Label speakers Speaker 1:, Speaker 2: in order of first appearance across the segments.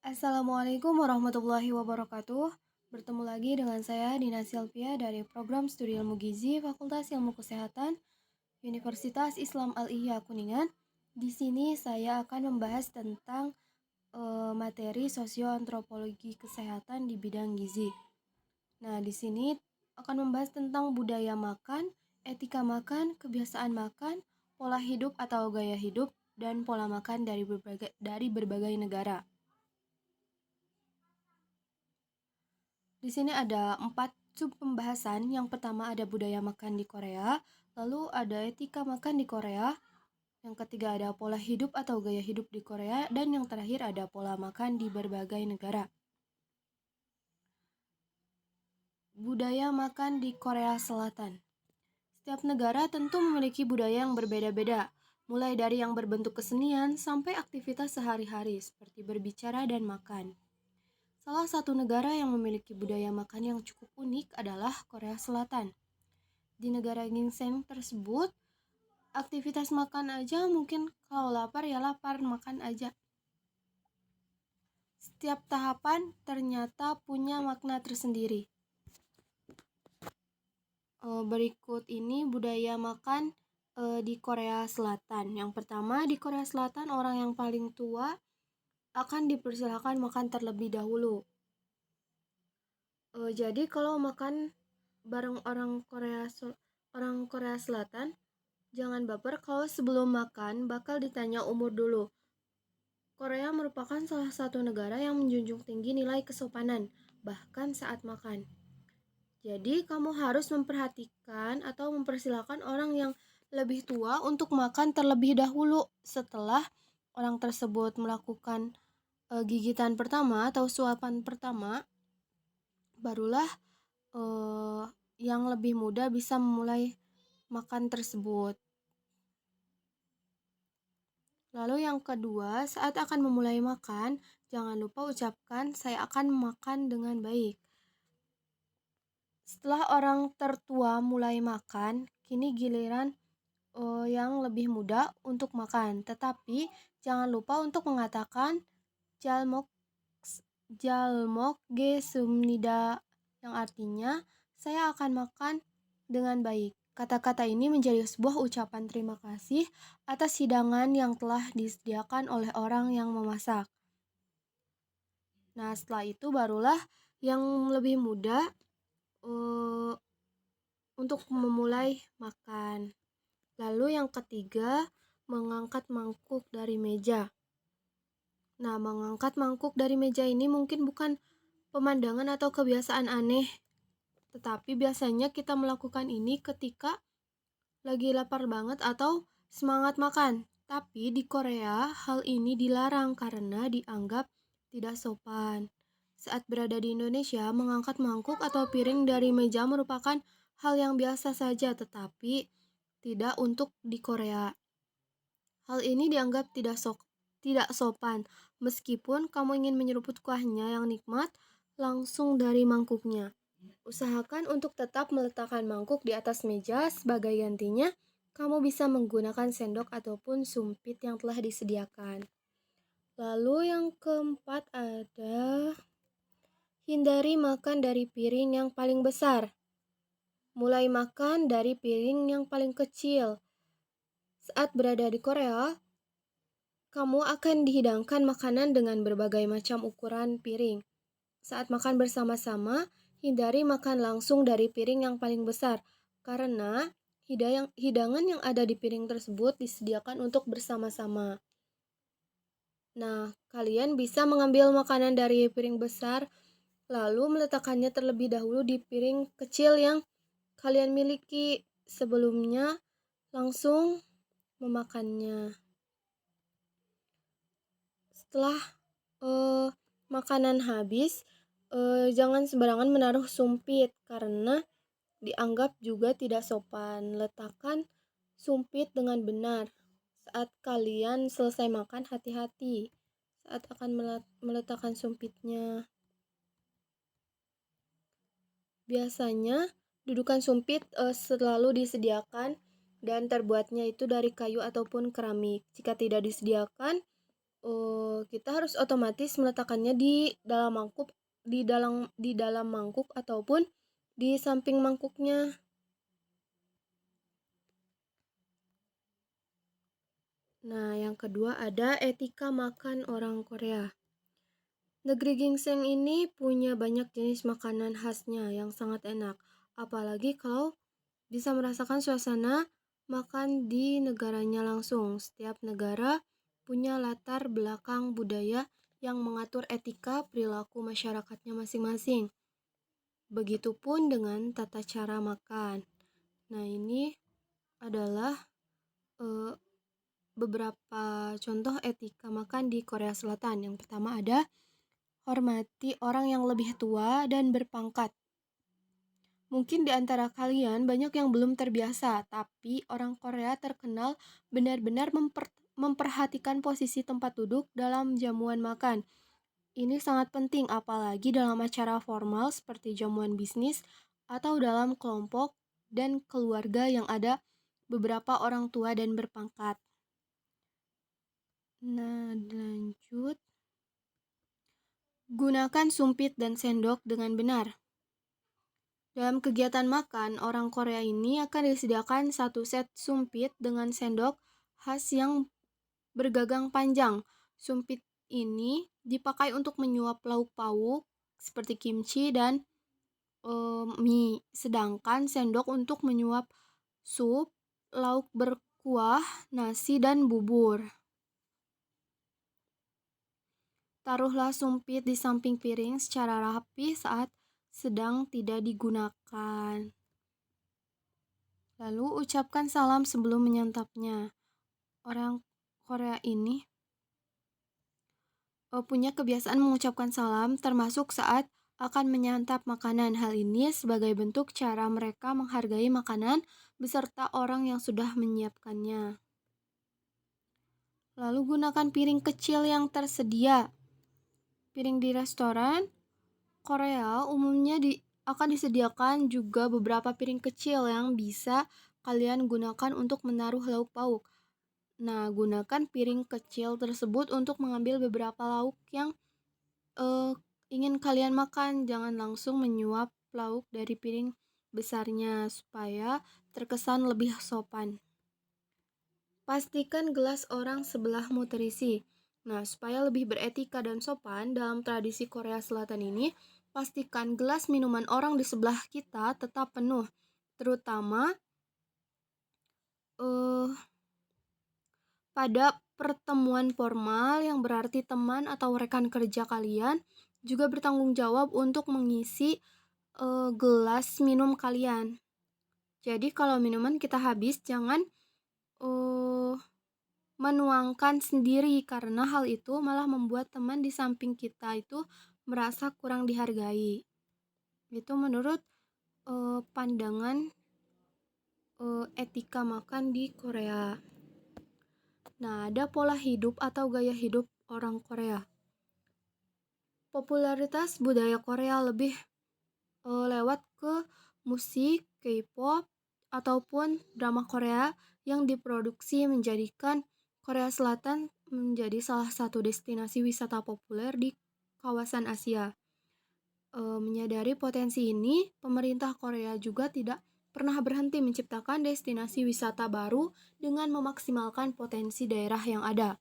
Speaker 1: Assalamualaikum warahmatullahi wabarakatuh. Bertemu lagi dengan saya Dina Silvia dari program studi ilmu gizi Fakultas Ilmu Kesehatan Universitas Islam Al-Ihya Kuningan. Di sini saya akan membahas tentang materi sosioantropologi kesehatan di bidang gizi. Nah, di sini akan membahas tentang budaya makan, etika makan, kebiasaan makan, pola hidup atau gaya hidup, dan pola makan dari berbagai negara. Di sini ada 4 sub pembahasan. Yang pertama ada budaya makan di Korea, lalu ada etika makan di Korea, yang ketiga ada pola hidup atau gaya hidup di Korea, dan yang terakhir ada pola makan di berbagai negara. Budaya makan di Korea Selatan. Setiap negara tentu memiliki budaya yang berbeda-beda, mulai dari yang berbentuk kesenian sampai aktivitas sehari-hari seperti berbicara dan makan. Salah satu negara yang memiliki budaya makan yang cukup unik adalah Korea Selatan. Di negara ginseng tersebut, aktivitas makan aja mungkin kalau lapar ya lapar, makan aja. Setiap tahapan ternyata punya makna tersendiri. Berikut ini budaya makan di Korea Selatan. Yang pertama, di Korea Selatan orang yang paling tua akan dipersilakan makan terlebih dahulu. Jadi kalau makan bareng orang Korea Selatan, jangan baper kalau sebelum makan bakal ditanya umur dulu. Korea merupakan salah satu negara yang menjunjung tinggi nilai kesopanan, bahkan saat makan. Jadi kamu harus memperhatikan atau mempersilahkan orang yang lebih tua untuk makan terlebih dahulu. Setelah orang tersebut melakukan gigitan pertama atau suapan pertama, barulah yang lebih muda bisa memulai makan tersebut. Lalu yang kedua, saat akan memulai makan, jangan lupa ucapkan saya akan makan dengan baik. Setelah orang tertua mulai makan, kini giliran yang lebih muda untuk makan. Tetapi jangan lupa untuk mengatakan jalmok gesumnida, yang artinya saya akan makan dengan baik. Kata-kata ini menjadi sebuah ucapan terima kasih atas hidangan yang telah disediakan oleh orang yang memasak. Nah, setelah itu barulah yang lebih muda untuk memulai makan. Lalu yang ketiga, mengangkat mangkuk dari meja. Nah, mengangkat mangkuk dari meja ini mungkin bukan pemandangan atau kebiasaan aneh, tetapi biasanya kita melakukan ini ketika lagi lapar banget atau semangat makan. Tapi di Korea, hal ini dilarang karena dianggap tidak sopan. Saat berada di Indonesia, mengangkat mangkuk atau piring dari meja merupakan hal yang biasa saja, tetapi tidak untuk di Korea. Hal ini dianggap tidak sopan, meskipun kamu ingin menyeruput kuahnya yang nikmat langsung dari mangkuknya. Usahakan untuk tetap meletakkan mangkuk di atas meja. Sebagai gantinya, kamu bisa menggunakan sendok ataupun sumpit yang telah disediakan. Lalu yang keempat ada hindari makan dari piring yang paling besar. Mulai makan dari piring yang paling kecil. Saat berada di Korea, kamu akan dihidangkan makanan dengan berbagai macam ukuran piring. Saat makan bersama-sama, hindari makan langsung dari piring yang paling besar, karena hidangan yang ada di piring tersebut disediakan untuk bersama-sama. Nah, kalian bisa mengambil makanan dari piring besar, lalu meletakkannya terlebih dahulu di piring kecil yang kalian miliki sebelumnya, langsung memakannya. Setelah makanan habis, jangan sembarangan menaruh sumpit karena dianggap juga tidak sopan. Letakkan sumpit dengan benar. Saat kalian selesai makan, hati-hati saat akan meletakkan sumpitnya. Biasanya dudukan sumpit selalu disediakan dan terbuatnya itu dari kayu ataupun keramik. Jika tidak disediakan, kita harus otomatis meletakkannya di dalam mangkuk ataupun di samping mangkuknya. Nah, yang kedua ada etika makan orang Korea. Negeri gingseng ini punya banyak jenis makanan khasnya yang sangat enak, apalagi kalau bisa merasakan suasana makan di negaranya langsung. Setiap negara punya latar belakang budaya yang mengatur etika perilaku masyarakatnya masing-masing. Begitupun dengan tata cara makan. Nah, ini adalah beberapa contoh etika makan di Korea Selatan. Yang pertama ada hormati orang yang lebih tua dan berpangkat. Mungkin di antara kalian banyak yang belum terbiasa, tapi orang Korea terkenal benar-benar memperhatikan posisi tempat duduk dalam jamuan makan. Ini sangat penting apalagi dalam acara formal seperti jamuan bisnis atau dalam kelompok dan keluarga yang ada beberapa orang tua dan berpangkat. Nah, lanjut. Gunakan sumpit dan sendok dengan benar. Dalam kegiatan makan, orang Korea ini akan disediakan satu set sumpit dengan sendok khas yang bergagang panjang. Sumpit ini dipakai untuk menyuap lauk pauk seperti kimchi dan mie, sedangkan sendok untuk menyuap sup, lauk berkuah, nasi, dan bubur. Taruhlah sumpit di samping piring secara rapi saat sedang tidak digunakan. Lalu ucapkan salam sebelum menyantapnya. Orang Korea ini punya kebiasaan mengucapkan salam termasuk saat akan menyantap makanan. Hal ini sebagai bentuk cara mereka menghargai makanan beserta orang yang sudah menyiapkannya. Lalu gunakan piring kecil yang tersedia. Piring di restoran Korea umumnya akan disediakan juga beberapa piring kecil yang bisa kalian gunakan untuk menaruh lauk pauk. Nah, gunakan piring kecil tersebut untuk mengambil beberapa lauk yang ingin kalian makan. Jangan langsung menyuap lauk dari piring besarnya supaya terkesan lebih sopan. Pastikan gelas orang sebelahmu terisi. Nah, supaya lebih beretika dan sopan dalam tradisi Korea Selatan ini, pastikan gelas minuman orang di sebelah kita tetap penuh, terutama pada pertemuan formal yang berarti teman atau rekan kerja kalian juga bertanggung jawab untuk mengisi gelas minum kalian. Jadi kalau minuman kita habis, jangan menuangkan sendiri karena hal itu malah membuat teman di samping kita itu merasa kurang dihargai. Itu menurut pandangan etika makan di Korea. Nah, ada pola hidup atau gaya hidup orang Korea. Popularitas budaya Korea lebih lewat ke musik, K-pop, ataupun drama Korea yang diproduksi menjadikan Korea Selatan menjadi salah satu destinasi wisata populer di kawasan Asia. Menyadari potensi ini, pemerintah Korea juga tidak pernah berhenti menciptakan destinasi wisata baru dengan memaksimalkan potensi daerah yang ada.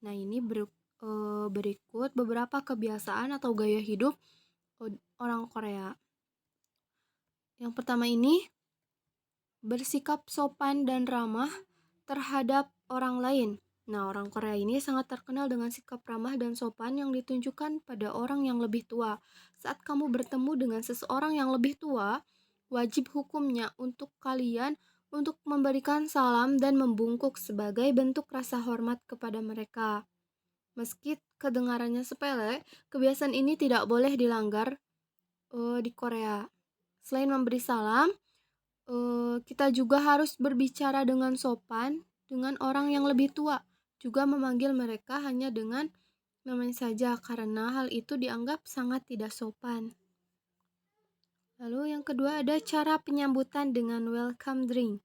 Speaker 1: Nah, ini berikut beberapa kebiasaan atau gaya hidup orang Korea. Yang pertama ini, bersikap sopan dan ramah terhadap orang lain. Nah, orang Korea ini sangat terkenal dengan sikap ramah dan sopan yang ditunjukkan pada orang yang lebih tua. Saat kamu bertemu dengan seseorang yang lebih tua, wajib hukumnya untuk kalian untuk memberikan salam dan membungkuk sebagai bentuk rasa hormat kepada mereka. Meski kedengarannya sepele, kebiasaan ini tidak boleh dilanggar di Korea. Selain memberi salam, kita juga harus berbicara dengan sopan dengan orang yang lebih tua. Juga memanggil mereka hanya dengan namanya saja karena hal itu dianggap sangat tidak sopan. Lalu yang kedua ada cara penyambutan dengan welcome drink.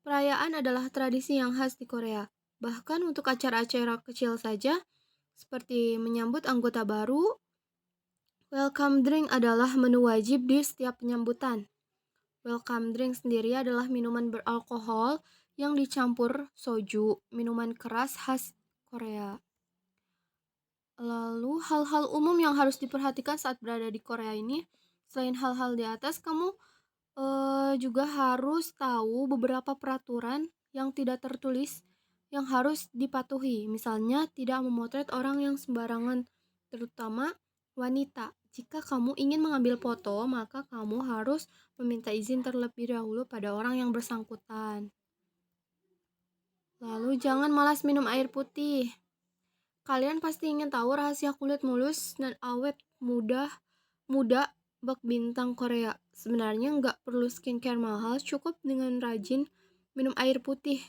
Speaker 1: Perayaan adalah tradisi yang khas di Korea. Bahkan untuk acara-acara kecil saja, seperti menyambut anggota baru, welcome drink adalah menu wajib di setiap penyambutan. Welcome drink sendiri adalah minuman beralkohol yang dicampur soju, minuman keras khas Korea. Lalu hal-hal umum yang harus diperhatikan saat berada di Korea ini, selain hal-hal di atas, kamu juga harus tahu beberapa peraturan yang tidak tertulis yang harus dipatuhi. Misalnya, tidak memotret orang yang sembarangan, terutama wanita. Jika kamu ingin mengambil foto, maka kamu harus meminta izin terlebih dahulu pada orang yang bersangkutan. Lalu, jangan malas minum air putih. Kalian pasti ingin tahu rahasia kulit mulus dan awet muda bak bintang Korea. Sebenarnya nggak perlu skincare mahal, cukup dengan rajin minum air putih.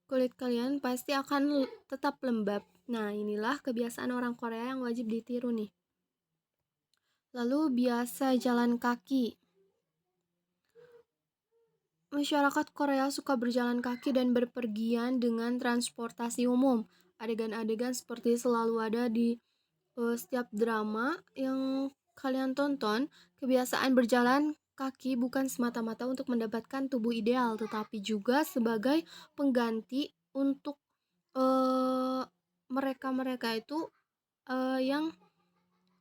Speaker 1: Kulit kalian pasti akan tetap lembab. Nah, inilah kebiasaan orang Korea yang wajib ditiru nih. Lalu biasa jalan kaki. Masyarakat Korea suka berjalan kaki dan berpergian dengan transportasi umum. Adegan-adegan seperti selalu ada di setiap drama yang kalian tonton. Kebiasaan berjalan kaki bukan semata-mata untuk mendapatkan tubuh ideal, tetapi juga sebagai pengganti untuk mereka-mereka itu yang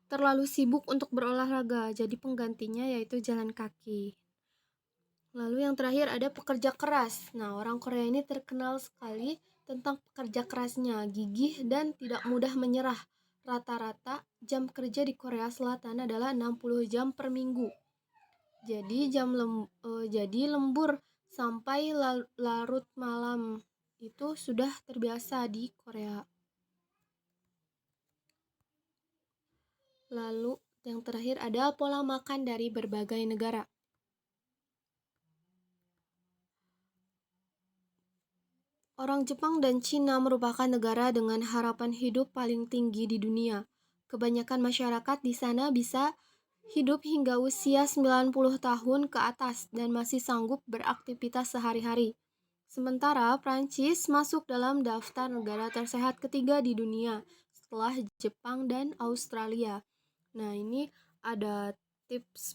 Speaker 1: terlalu sibuk untuk berolahraga. Jadi penggantinya yaitu jalan kaki. Lalu yang terakhir ada pekerja keras. Nah, orang Korea ini terkenal sekali tentang pekerja kerasnya, gigih dan tidak mudah menyerah. Rata-rata jam kerja di Korea Selatan adalah 60 jam per minggu. Jadi jadi lembur sampai larut malam itu sudah terbiasa di Korea. Lalu yang terakhir ada pola makan dari berbagai negara. Orang Jepang dan Cina merupakan negara dengan harapan hidup paling tinggi di dunia. Kebanyakan masyarakat di sana bisa hidup hingga usia 90 tahun ke atas dan masih sanggup beraktivitas sehari-hari. Sementara Prancis masuk dalam daftar negara tersehat ketiga di dunia setelah Jepang dan Australia. Nah, ini ada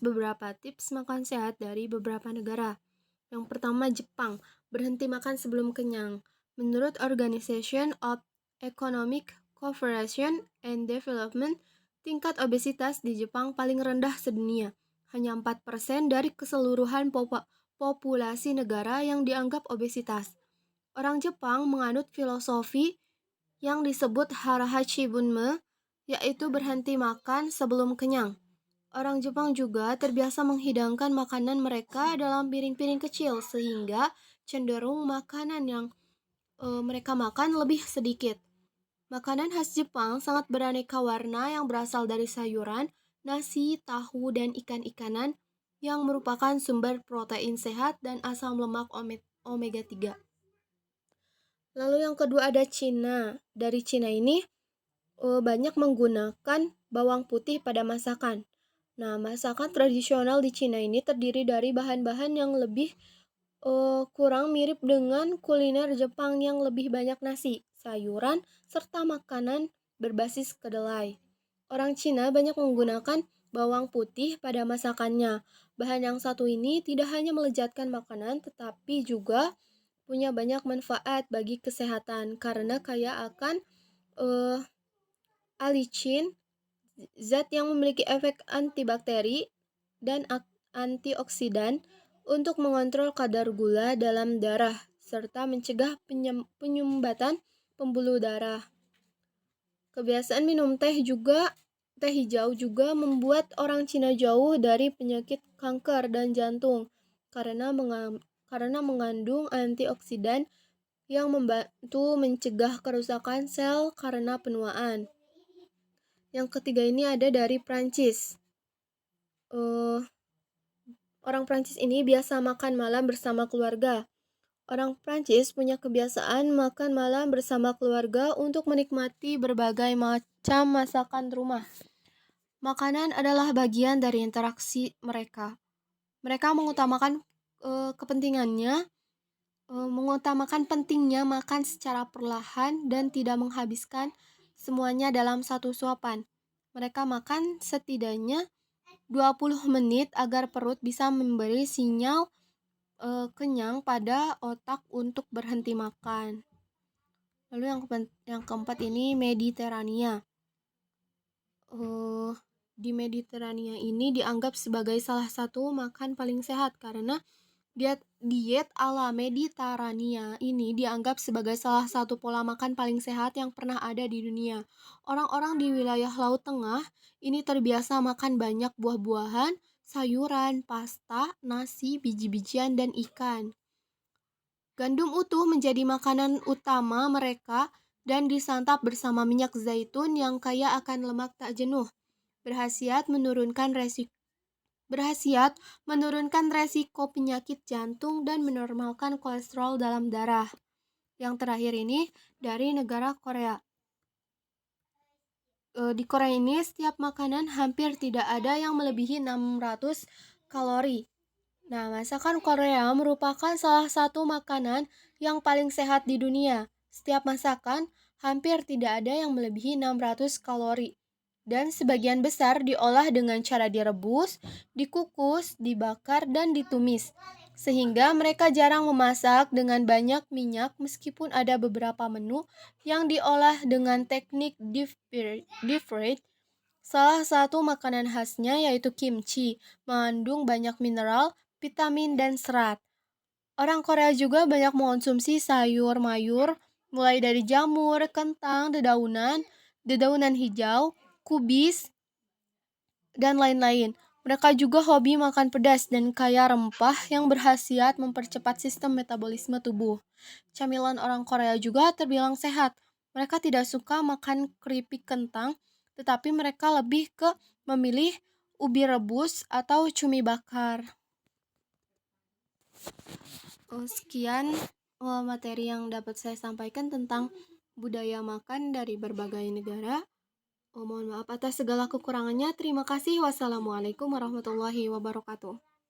Speaker 1: beberapa tips makan sehat dari beberapa negara. Yang pertama, Jepang, berhenti makan sebelum kenyang. Menurut Organization of Economic Cooperation and Development, tingkat obesitas di Jepang paling rendah sedunia. Hanya 4% dari keseluruhan populasi negara yang dianggap obesitas. Orang Jepang menganut filosofi yang disebut Harahachi Bunme, yaitu berhenti makan sebelum kenyang. Orang Jepang juga terbiasa menghidangkan makanan mereka dalam piring-piring kecil sehingga cenderung makanan yang mereka makan lebih sedikit. Makanan khas Jepang sangat beraneka warna yang berasal dari sayuran, nasi, tahu, dan ikan-ikanan yang merupakan sumber protein sehat dan asam lemak omega 3. Lalu yang kedua ada Cina. Dari Cina ini banyak menggunakan bawang putih pada masakan. Nah, masakan tradisional di Cina ini terdiri dari bahan-bahan yang lebih kurang mirip dengan kuliner Jepang yang lebih banyak nasi, sayuran, serta makanan berbasis kedelai. Orang Cina banyak menggunakan bawang putih pada masakannya. Bahan yang satu ini tidak hanya melezatkan makanan, tetapi juga punya banyak manfaat bagi kesehatan karena kaya akan allicin, zat yang memiliki efek antibakteri dan antioksidan untuk mengontrol kadar gula dalam darah serta mencegah penyumbatan pembuluh darah. Kebiasaan minum teh hijau juga membuat orang Cina jauh dari penyakit kanker dan jantung karena mengandung antioksidan yang membantu mencegah kerusakan sel karena penuaan. Yang ketiga ini ada dari Prancis. Orang Prancis ini biasa makan malam bersama keluarga. Orang Prancis punya kebiasaan makan malam bersama keluarga untuk menikmati berbagai macam masakan rumah. Makanan adalah bagian dari interaksi mereka. Mereka mengutamakan kepentingannya Mengutamakan pentingnya makan secara perlahan dan tidak menghabiskan semuanya dalam satu suapan. Mereka makan setidaknya 20 menit agar perut bisa memberi sinyal kenyang pada otak untuk berhenti makan. Lalu yang keempat ini Mediterania. Di Mediterania ini dianggap sebagai salah satu makan paling sehat karena diet ala Mediterania ini dianggap sebagai salah satu pola makan paling sehat yang pernah ada di dunia. Orang-orang di wilayah Laut Tengah ini terbiasa makan banyak buah-buahan, sayuran, pasta, nasi, biji-bijian, dan ikan. Gandum utuh menjadi makanan utama mereka dan disantap bersama minyak zaitun yang kaya akan lemak tak jenuh, berkhasiat menurunkan resiko penyakit jantung dan menormalkan kolesterol dalam darah. Yang terakhir ini dari negara Korea. Di Korea ini setiap makanan hampir tidak ada yang melebihi 600 kalori. Nah, masakan Korea merupakan salah satu makanan yang paling sehat di dunia. Setiap masakan hampir tidak ada yang melebihi 600 kalori. Dan sebagian besar diolah dengan cara direbus, dikukus, dibakar, dan ditumis. Sehingga mereka jarang memasak dengan banyak minyak meskipun ada beberapa menu yang diolah dengan teknik deep fried. Salah satu makanan khasnya yaitu kimchi, mengandung banyak mineral, vitamin, dan serat. Orang Korea juga banyak mengonsumsi sayur mayur, mulai dari jamur, kentang, dedaunan hijau, kubis, dan lain-lain. Mereka juga hobi makan pedas dan kaya rempah yang berkhasiat mempercepat sistem metabolisme tubuh. Camilan orang Korea juga terbilang sehat. Mereka tidak suka makan keripik kentang, tetapi mereka lebih ke memilih ubi rebus atau cumi bakar. Sekian materi yang dapat saya sampaikan tentang budaya makan dari berbagai negara. Mohon maaf atas segala kekurangannya. Terima kasih. Wassalamualaikum warahmatullahi wabarakatuh.